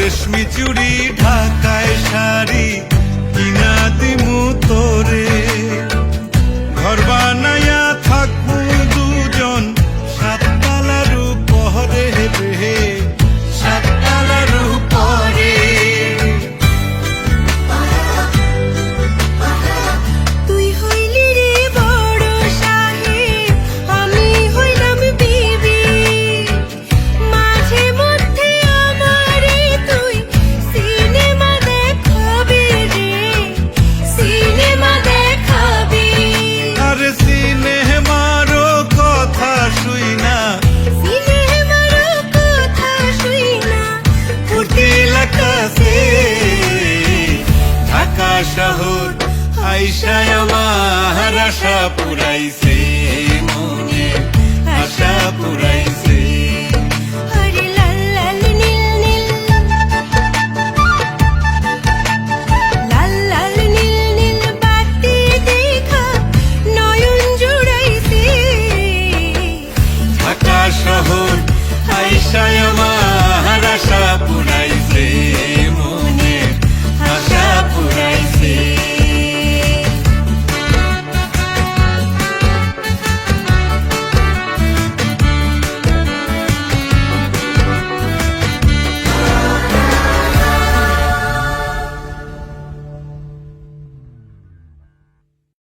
রেশমি চুড়ি ঢাকায় শাড়ি কিনা দিমু তোরে, ঘর বানাইয়া থাকবো দুজন সাততলার উপরে রে, সাততলার উপরে। তুই হইলি রে বড় সাহেব, আমি হইলাম বিবি, মাঝে মধ্যে আমারে তুই সিনেমা দেখাবি রে, সিনেমা দেখাবি। আরে সিনেমারও কথা শুই না, সিনেমারও কথা শুই না, ফুটিল আকাশে ঢাকা শহর আইসায় আমার আশা পুরাইছে, মনে আশা পুরাইছে।